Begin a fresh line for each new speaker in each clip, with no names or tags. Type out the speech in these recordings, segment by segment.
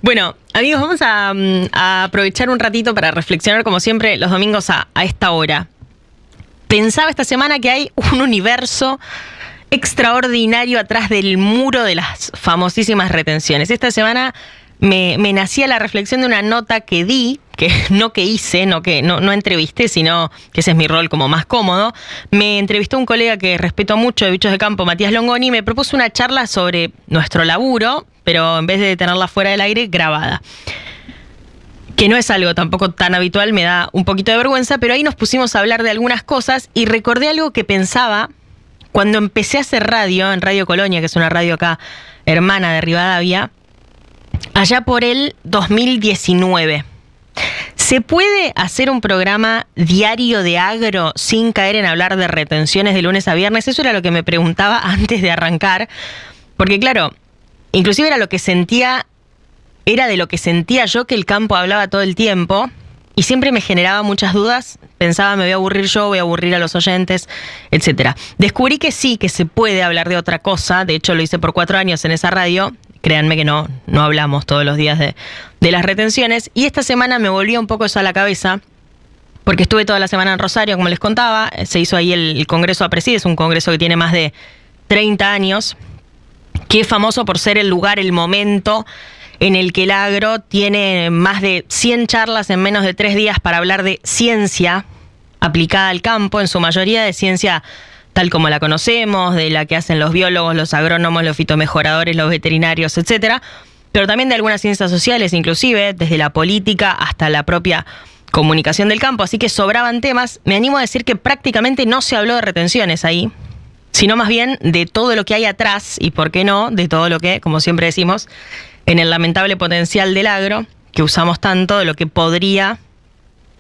Bueno, amigos, vamos a aprovechar un ratito para reflexionar, como siempre, los domingos a esta hora. Pensaba esta semana que hay un universo extraordinario atrás del muro de las famosísimas retenciones. Esta semana me nacía la reflexión de una nota que di, que hice, no entrevisté, sino que ese es mi rol como más cómodo. Me entrevistó un colega que respeto mucho de Bichos de Campo, Matías Longoni, y me propuso una charla sobre nuestro laburo, pero en vez de tenerla fuera del aire, grabada. Que no es algo tampoco tan habitual, me da un poquito de vergüenza, pero ahí nos pusimos a hablar de algunas cosas y recordé algo que pensaba cuando empecé a hacer radio, en Radio Colonia, que es una radio acá hermana de Rivadavia, allá por el 2019. ¿Se puede hacer un programa diario de agro sin caer en hablar de retenciones de lunes a viernes? Eso era lo que me preguntaba antes de arrancar, porque claro, inclusive era de lo que sentía yo, que el campo hablaba todo el tiempo y siempre me generaba muchas dudas. Pensaba, me voy a aburrir yo, voy a aburrir a los oyentes, etcétera. Descubrí que sí, que se puede hablar de otra cosa. De hecho, lo hice por 4 años en esa radio. Créanme que no hablamos todos los días de las retenciones. Y esta semana me volvió un poco eso a la cabeza, porque estuve toda la semana en Rosario, como les contaba. Se hizo ahí el Congreso APRESID, es un congreso que tiene más de 30 años, que es famoso por ser el lugar, el momento en el que el agro tiene más de 100 charlas en menos de 3 días para hablar de ciencia aplicada al campo, en su mayoría de ciencia tal como la conocemos, de la que hacen los biólogos, los agrónomos, los fitomejoradores, los veterinarios, etcétera, pero también de algunas ciencias sociales, inclusive desde la política hasta la propia comunicación del campo, así que sobraban temas. Me animo a decir que prácticamente no se habló de retenciones ahí, sino más bien de todo lo que hay atrás y, ¿por qué no?, de todo lo que, como siempre decimos, en el lamentable potencial del agro, que usamos tanto, de lo que podría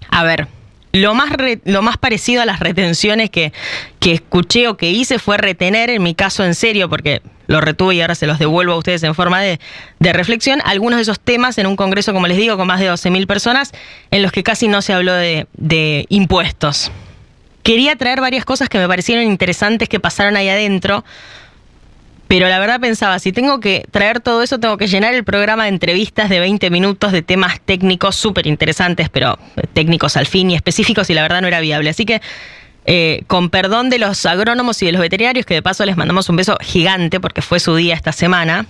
haber. Lo más parecido a las retenciones que escuché o que hice fue retener, en mi caso en serio, porque lo retuve y ahora se los devuelvo a ustedes en forma de reflexión, algunos de esos temas en un congreso, como les digo, con más de 12.000 personas, en los que casi no se habló de impuestos. Quería traer varias cosas que me parecieron interesantes que pasaron ahí adentro, pero la verdad pensaba, si tengo que traer todo eso, tengo que llenar el programa de entrevistas de 20 minutos de temas técnicos súper interesantes, pero técnicos al fin y específicos, y la verdad no era viable. Así que, con perdón de los agrónomos y de los veterinarios, que de paso les mandamos un beso gigante porque fue su día esta semana,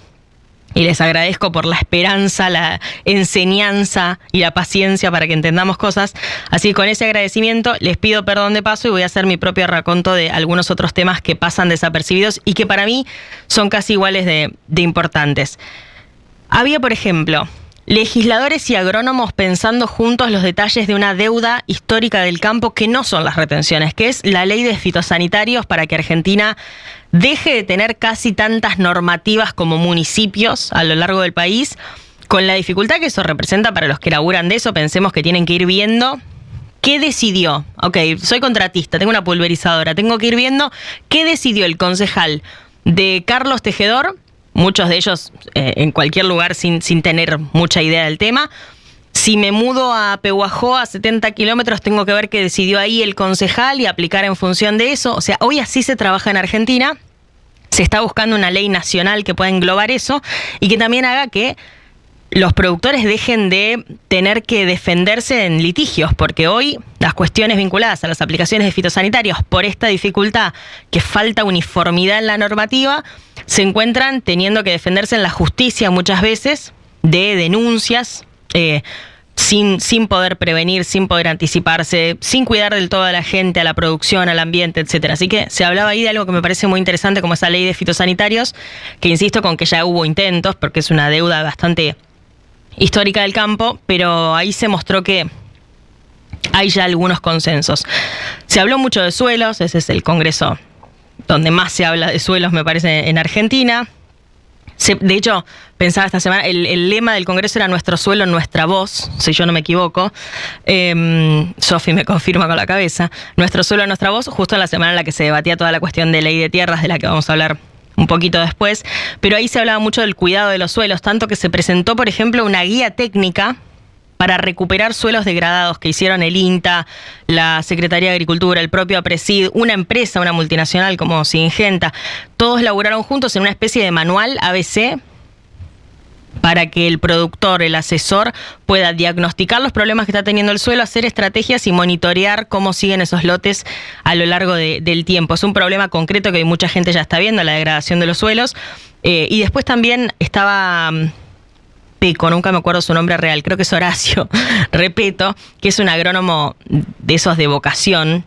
y les agradezco por la esperanza, la enseñanza y la paciencia para que entendamos cosas. Así que con ese agradecimiento les pido perdón de paso y voy a hacer mi propio raconto de algunos otros temas que pasan desapercibidos y que para mí son casi iguales de importantes. Había, por ejemplo, legisladores y agrónomos pensando juntos los detalles de una deuda histórica del campo que no son las retenciones, que es la ley de fitosanitarios para que Argentina deje de tener casi tantas normativas como municipios a lo largo del país, con la dificultad que eso representa para los que laburan de eso. Pensemos que tienen que ir viendo qué decidió. Ok, soy contratista, tengo una pulverizadora, tengo que ir viendo qué decidió el concejal de Carlos Tejedor, muchos de ellos en cualquier lugar sin tener mucha idea del tema. Si me mudo a Pehuajó, a 70 kilómetros, tengo que ver qué decidió ahí el concejal y aplicar en función de eso. O sea, hoy así se trabaja en Argentina. Se está buscando una ley nacional que pueda englobar eso y que también haga que los productores dejen de tener que defenderse en litigios, porque hoy las cuestiones vinculadas a las aplicaciones de fitosanitarios, por esta dificultad que falta uniformidad en la normativa, se encuentran teniendo que defenderse en la justicia muchas veces de denuncias sin poder prevenir, sin poder anticiparse, sin cuidar del todo a la gente, a la producción, al ambiente, etcétera. Así que se hablaba ahí de algo que me parece muy interesante, como esa ley de fitosanitarios, que insisto con que ya hubo intentos, porque es una deuda bastante histórica del campo, pero ahí se mostró que hay ya algunos consensos. Se habló mucho de suelos, ese es el congreso donde más se habla de suelos, me parece, en Argentina. De hecho, pensaba esta semana, el lema del congreso era nuestro suelo, nuestra voz, si yo no me equivoco. Sofi me confirma con la cabeza. Nuestro suelo, nuestra voz, justo en la semana en la que se debatía toda la cuestión de ley de tierras, de la que vamos a hablar un poquito después, pero ahí se hablaba mucho del cuidado de los suelos, tanto que se presentó, por ejemplo, una guía técnica para recuperar suelos degradados que hicieron el INTA, la Secretaría de Agricultura, el propio APRESID, una empresa, una multinacional como Singenta. Todos laburaron juntos en una especie de manual ABC para que el productor, el asesor, pueda diagnosticar los problemas que está teniendo el suelo, hacer estrategias y monitorear cómo siguen esos lotes a lo largo del tiempo. Es un problema concreto que mucha gente ya está viendo, la degradación de los suelos. Y después también estaba Peco, nunca me acuerdo su nombre real, creo que es Horacio Repeto, que es un agrónomo de esos de vocación,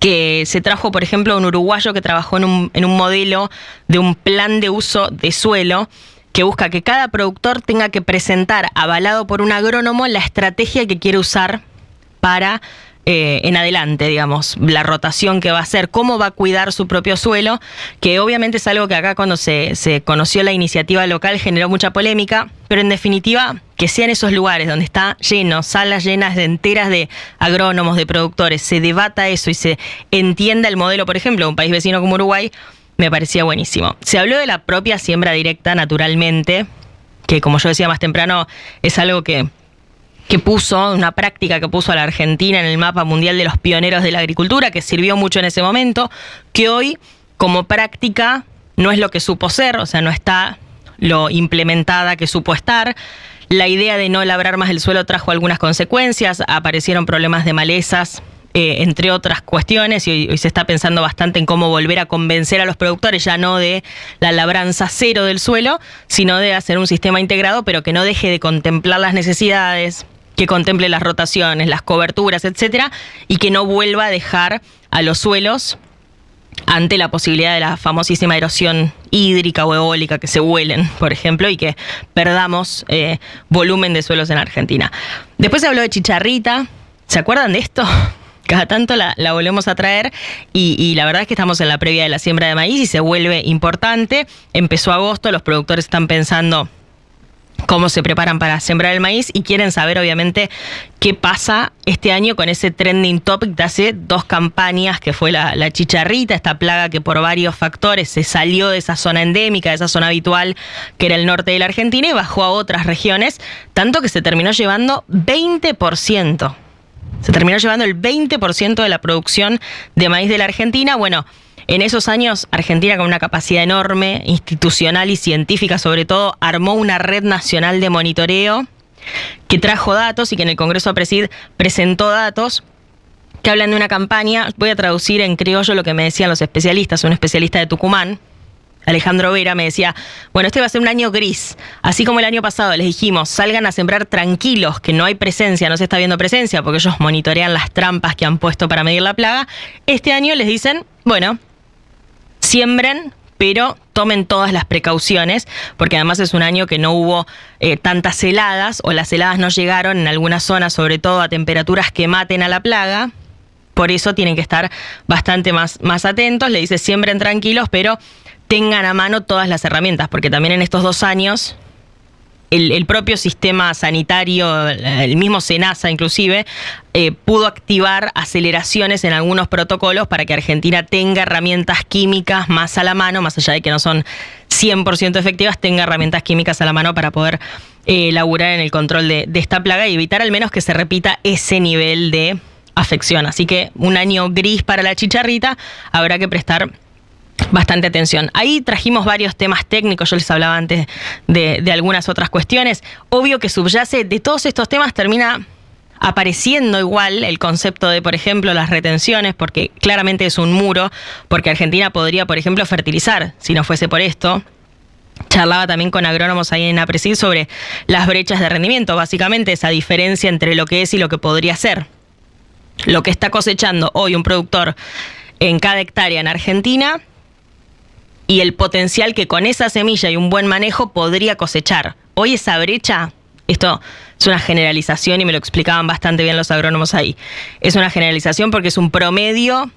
que se trajo, por ejemplo, un uruguayo que trabajó en un modelo de un plan de uso de suelo, que busca que cada productor tenga que presentar, avalado por un agrónomo, la estrategia que quiere usar para en adelante, digamos, la rotación que va a hacer, cómo va a cuidar su propio suelo, que obviamente es algo que acá cuando se conoció la iniciativa local generó mucha polémica, pero en definitiva que sean esos lugares donde está lleno, salas llenas enteras de agrónomos, de productores, se debata eso y se entienda el modelo, por ejemplo, de un país vecino como Uruguay, me parecía buenísimo. Se habló de la propia siembra directa, naturalmente, que como yo decía más temprano, es algo que puso, una práctica que puso a la Argentina en el mapa mundial de los pioneros de la agricultura, que sirvió mucho en ese momento, que hoy, como práctica, no es lo que supo ser, o sea, no está lo implementada que supo estar. La idea de no labrar más el suelo trajo algunas consecuencias, aparecieron problemas de malezas, entre otras cuestiones, y hoy se está pensando bastante en cómo volver a convencer a los productores, ya no de la labranza cero del suelo, sino de hacer un sistema integrado, pero que no deje de contemplar las necesidades, que contemple las rotaciones, las coberturas, etcétera, y que no vuelva a dejar a los suelos ante la posibilidad de la famosísima erosión hídrica o eólica, que se vuelen, por ejemplo, y que perdamos volumen de suelos en Argentina. Después se habló de chicharrita. ¿Se acuerdan de esto? Cada tanto la volvemos a traer y la verdad es que estamos en la previa de la siembra de maíz y se vuelve importante. Empezó agosto, los productores están pensando cómo se preparan para sembrar el maíz y quieren saber obviamente qué pasa este año con ese trending topic de hace 2 campañas, que fue la chicharrita, esta plaga que por varios factores se salió de esa zona endémica, de esa zona habitual que era el norte de la Argentina y bajó a otras regiones, tanto que se terminó llevando 20%. Se terminó llevando el 20% de la producción de maíz de la Argentina. Bueno, en esos años, Argentina, con una capacidad enorme, institucional y científica sobre todo, armó una red nacional de monitoreo que trajo datos y que en el Congreso Presid presentó datos que hablan de una campaña. Voy a traducir en criollo lo que me decían los especialistas. Un especialista de Tucumán, Alejandro Vera, me decía, bueno, este va a ser un año gris. Así como el año pasado les dijimos, salgan a sembrar tranquilos, que no hay presencia, no se está viendo presencia, porque ellos monitorean las trampas que han puesto para medir la plaga. Este año les dicen, bueno, siembren, pero tomen todas las precauciones, porque además es un año que no hubo tantas heladas, o las heladas no llegaron en algunas zonas, sobre todo a temperaturas que maten a la plaga. Por eso tienen que estar bastante más atentos. Le dice, siembren tranquilos, pero tengan a mano todas las herramientas, porque también en estos 2 años el propio sistema sanitario, el mismo SENASA inclusive, pudo activar aceleraciones en algunos protocolos para que Argentina tenga herramientas químicas más a la mano, más allá de que no son 100% efectivas, tenga herramientas químicas a la mano para poder laburar en el control de esta plaga y evitar al menos que se repita ese nivel de afección. Así que un año gris para la chicharrita, habrá que prestar bastante atención. Ahí trajimos varios temas técnicos, yo les hablaba antes de algunas otras cuestiones. Obvio que subyace de todos estos temas termina apareciendo igual el concepto de, por ejemplo, las retenciones, porque claramente es un muro, porque Argentina podría, por ejemplo, fertilizar, si no fuese por esto. Charlaba también con agrónomos ahí en APRESID sobre las brechas de rendimiento, básicamente esa diferencia entre lo que es y lo que podría ser. Lo que está cosechando hoy un productor en cada hectárea en Argentina y el potencial que con esa semilla y un buen manejo podría cosechar. Hoy esa brecha, esto es una generalización y me lo explicaban bastante bien los agrónomos ahí. Es una generalización porque es un promedio,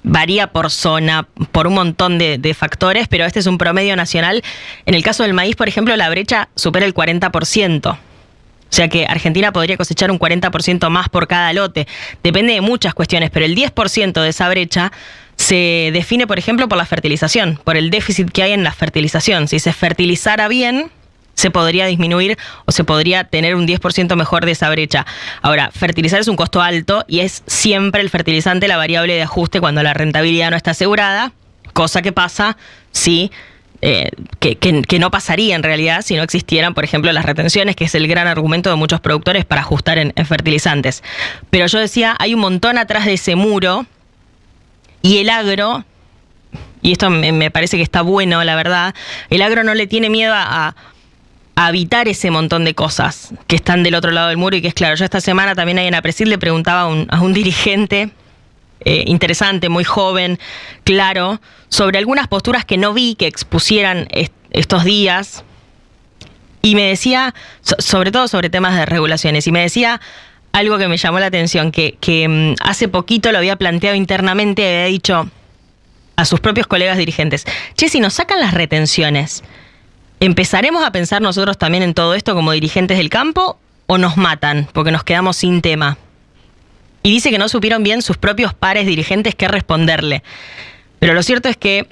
varía por zona, por un montón de factores, pero este es un promedio nacional. En el caso del maíz, por ejemplo, la brecha supera el 40%. O sea que Argentina podría cosechar un 40% más por cada lote. Depende de muchas cuestiones, pero el 10% de esa brecha se define, por ejemplo, por la fertilización, por el déficit que hay en la fertilización. Si se fertilizara bien, se podría disminuir o se podría tener un 10% mejor de esa brecha. Ahora, fertilizar es un costo alto y es siempre el fertilizante la variable de ajuste cuando la rentabilidad no está asegurada, cosa que pasa si que no pasaría en realidad si no existieran, por ejemplo, las retenciones, que es el gran argumento de muchos productores para ajustar en fertilizantes. Pero yo decía, hay un montón atrás de ese muro y el agro, y esto me parece que está bueno, la verdad, el agro no le tiene miedo a evitar ese montón de cosas que están del otro lado del muro y que es claro. Yo esta semana también ahí en APRESID le preguntaba a un dirigente interesante, muy joven, claro, sobre algunas posturas que no vi que expusieran estos días, y me decía, sobre todo sobre temas de regulaciones, y me decía algo que me llamó la atención, que hace poquito lo había planteado internamente, había dicho a sus propios colegas dirigentes, che, si nos sacan las retenciones, ¿empezaremos a pensar nosotros también en todo esto como dirigentes del campo o nos matan porque nos quedamos sin tema? Y dice que no supieron bien sus propios pares dirigentes qué responderle. Pero lo cierto es que,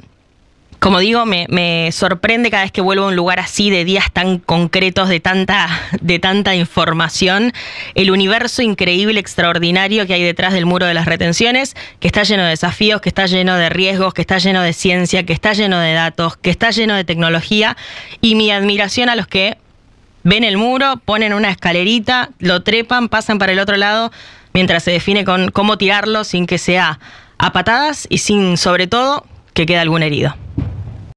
como digo, me sorprende cada vez que vuelvo a un lugar así, de días tan concretos, de tanta información, el universo increíble, extraordinario que hay detrás del muro de las retenciones, que está lleno de desafíos, que está lleno de riesgos, que está lleno de ciencia, que está lleno de datos, que está lleno de tecnología, y mi admiración a los que ven el muro, ponen una escalerita, lo trepan, pasan para el otro lado, mientras se define con cómo tirarlo sin que sea a patadas y sin, sobre todo, que quede algún herido.